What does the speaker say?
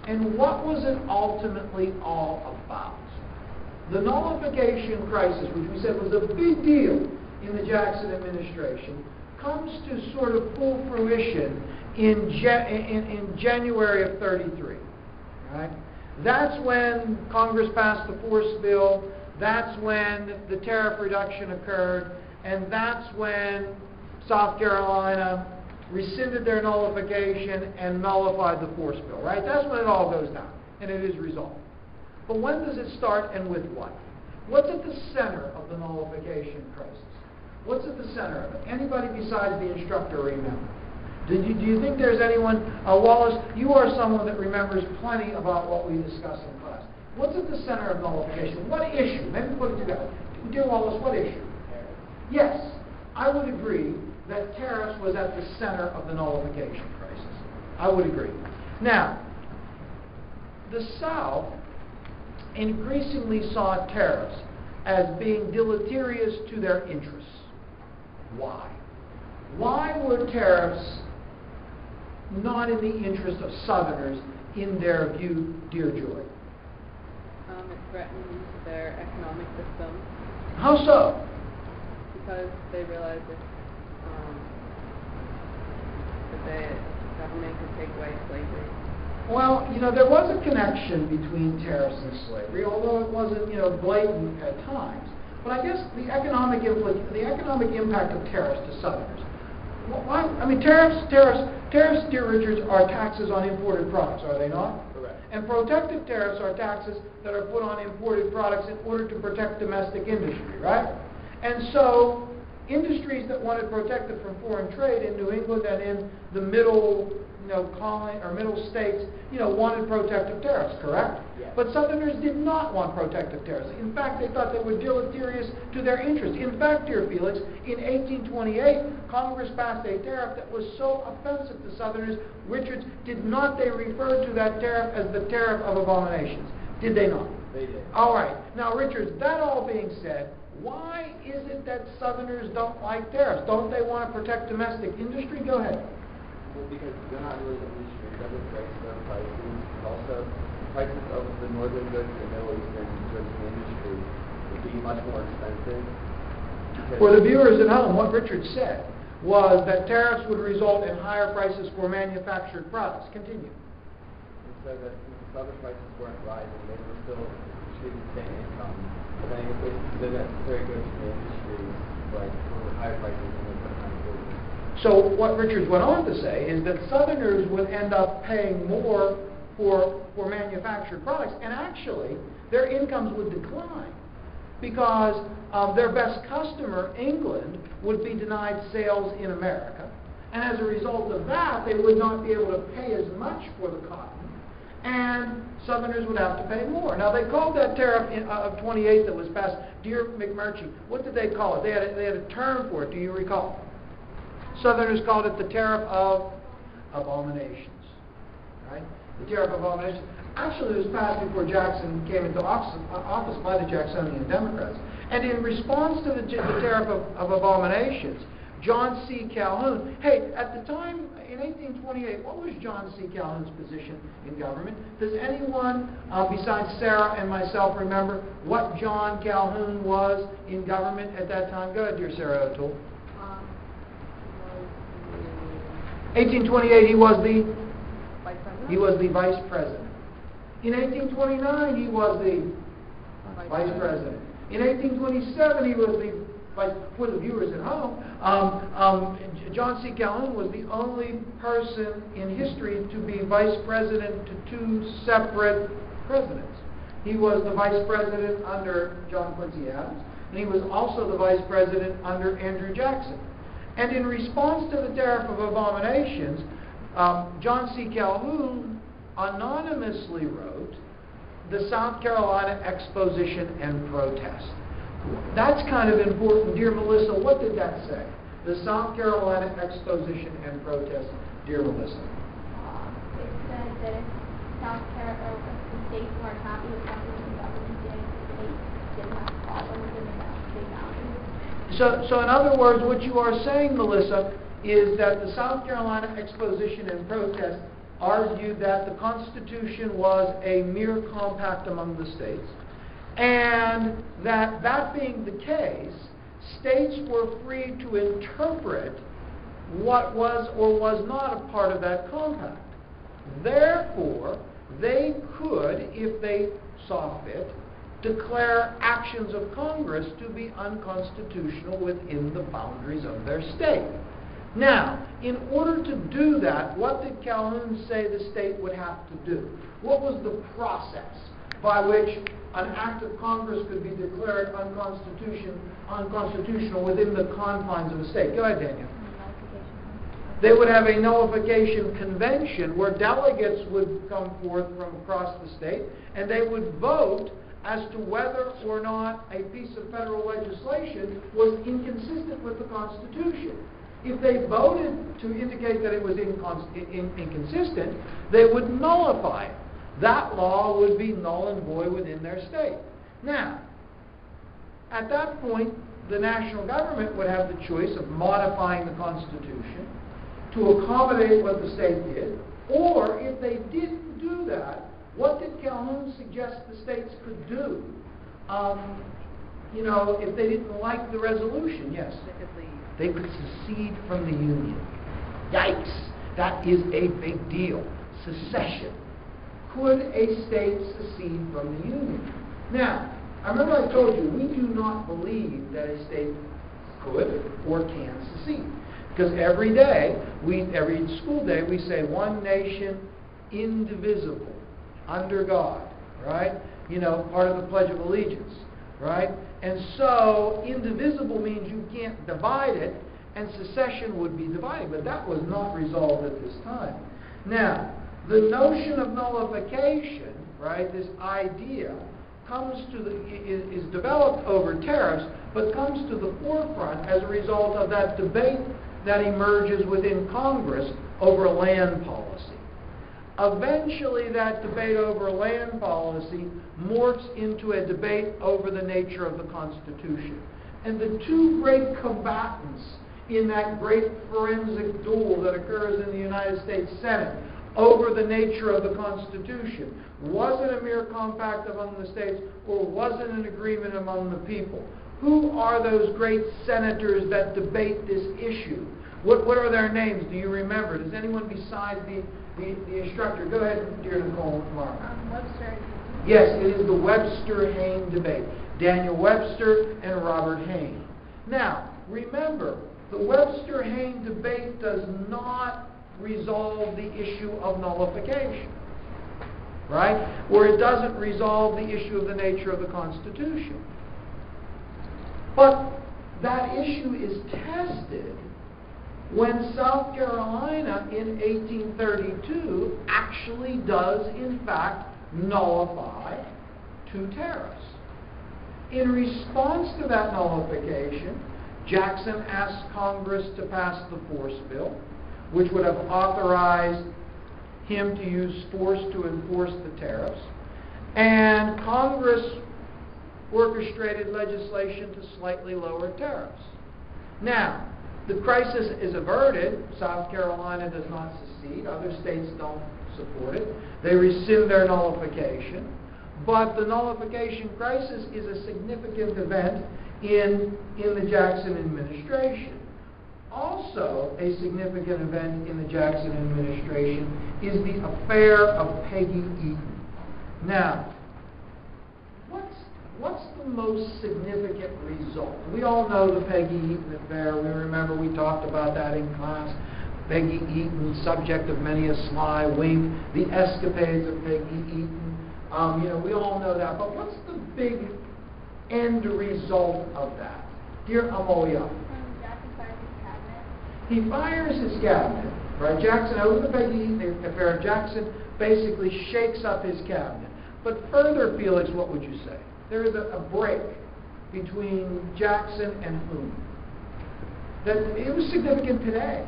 And what was it ultimately all about? The nullification crisis, which we said was a big deal in the Jackson administration, comes to sort of full fruition in January of 33. Right? That's when Congress passed the force bill. That's when the tariff reduction occurred. And that's when South Carolina rescinded their nullification and nullified the force bill, right? That's when it all goes down, and it is resolved. But when does it start and with what? What's at the center of the nullification crisis? What's at the center of it? Anybody besides the instructor remember? Do you think there's anyone? Wallace, you are someone that remembers plenty about what we discussed in class. What's at the center of nullification? What issue? Maybe put it together. Dear Wallace, what issue? Yes, I would agree that tariffs was at the center of the nullification crisis. I would agree. Now, the South increasingly saw tariffs as being deleterious to their interests. Why? Why were tariffs not in the interest of Southerners in their view, dear Joy? It threatens their economic system. How so? Because they realize that the government could take away slavery. Well, there was a connection between tariffs and slavery, although it wasn't, blatant at times. But I guess the economic impact of tariffs to Southerners. Why? I mean, tariffs, dear Richards, are taxes on imported products, are they not? Correct. And protective tariffs are taxes that are put on imported products in order to protect domestic industry, right? And so, industries that wanted protected from foreign trade in New England and in the middle, colony or middle states, wanted protective tariffs, correct? Yes. But Southerners did not want protective tariffs. In fact, they thought they were deleterious to their interests. In fact, dear Felix, in 1828, Congress passed a tariff that was so offensive to Southerners. Richards, did not they refer to that tariff as the tariff of abominations? Did they not? They did. All right. Now, Richards, that all being said, why is it that Southerners don't like tariffs? Don't they want to protect domestic industry? Go ahead. Well, because they're not really the industry, it doesn't price their prices, and also prices of the northern goods and Middle Eastern goods and industry would be much more expensive. For the viewers at home, what Richard said was that tariffs would result in higher prices for manufactured products. Continue. And so that since other prices weren't rising, they were still achieving the same income. But then if the necessary goods for the industry, like for higher prices, and they couldn't afford them. So what Richards went on to say is that Southerners would end up paying more for manufactured products, and actually their incomes would decline because their best customer, England, would be denied sales in America. And as a result of that, they would not be able to pay as much for the cotton, and Southerners would have to pay more. Now, they called that tariff of 28 that was passed, dear McMurtry, what did they call it? They had a term for it, do you recall? Southerners called it the tariff of abominations, right? The tariff of abominations. Actually, it was passed before Jackson came into office by the Jacksonian Democrats. And in response to the tariff of abominations, John C. Calhoun, hey, at the time, in 1828, what was John C. Calhoun's position in government? Does anyone besides Sarah and myself remember what John Calhoun was in government at that time? Go ahead, dear Sarah O'Toole. 1828, he was the vice president. In 1829, he was the vice president. In 1827, he was the vice. For the viewers at home, John C. Calhoun was the only person in history to be vice president to two separate presidents. He was the vice president under John Quincy Adams, and he was also the vice president under Andrew Jackson. And in response to the tariff of abominations, John C. Calhoun anonymously wrote the South Carolina Exposition and Protest. That's kind of important. Dear Melissa, what did that say? The South Carolina Exposition and Protest, dear Melissa. It said that if South Carolina, the states weren't happy with something the government did, they didn't have to follow within the state boundaries. So in other words, what you are saying, Melissa, is that the South Carolina Exposition and Protest argued that the Constitution was a mere compact among the states, and that being the case, states were free to interpret what was or was not a part of that compact. Therefore, they could, if they saw fit, declare actions of Congress to be unconstitutional within the boundaries of their state. Now, in order to do that, what did Calhoun say the state would have to do? What was the process by which an act of Congress could be declared unconstitutional within the confines of a state? Go ahead, Daniel. They would have a nullification convention where delegates would come forth from across the state, and they would vote as to whether or not a piece of federal legislation was inconsistent with the Constitution. If they voted to indicate that it was inconsistent, they would nullify it. That law would be null and void within their state. Now, at that point, the national government would have the choice of modifying the Constitution to accommodate what the state did, or if they didn't do that, what did Calhoun suggest the states could do? If they didn't like the resolution, yes, they could secede from the Union. Yikes! That is a big deal. Secession. Could a state secede from the Union? Now, I remember I told you, we do not believe that a state could or can secede. Because every school day, we say one nation, indivisible, under God, right? Part of the Pledge of Allegiance, right? And so, indivisible means you can't divide it, and secession would be dividing. But that was not resolved at this time. Now, the notion of nullification, right, this idea, is developed over tariffs, but comes to the forefront as a result of that debate that emerges within Congress over land policy. Eventually, that debate over land policy morphs into a debate over the nature of the Constitution. And the two great combatants in that great forensic duel that occurs in the United States Senate over the nature of the Constitution, was it a mere compact among the states, or was it an agreement among the people? Who are those great senators that debate this issue? What are their names? Do you remember? Does anyone besides the instructor? Go ahead, dear Nicole, tomorrow. Webster. Yes, it is the Webster-Hayne debate. Daniel Webster and Robert Hayne. Now, remember, the Webster-Hayne debate does not resolve the issue of nullification, right? Or it doesn't resolve the issue of the nature of the Constitution. But that issue is tested when South Carolina in 1832 actually does, in fact, nullify two tariffs. In response to that nullification, Jackson asked Congress to pass the Force Bill, which would have authorized him to use force to enforce the tariffs. And Congress orchestrated legislation to slightly lower tariffs. Now, the crisis is averted. South Carolina does not secede. Other states don't support it. They rescind their nullification. But the nullification crisis is a significant event in the Jackson administration. Also, a significant event in the Jackson administration is the affair of Peggy Eaton. Now, what's the most significant result? We all know the Peggy Eaton affair. We remember we talked about that in class. Peggy Eaton, subject of many a sly wink. The escapades of Peggy Eaton. We all know that. But what's the big end result of that? Dear Amoya. He fires his cabinet, right? Jackson, over the Peggy Eaton affair, Jackson basically shakes up his cabinet. But further, Felix, what would you say? There is a break between Jackson and whom? That it was significant today.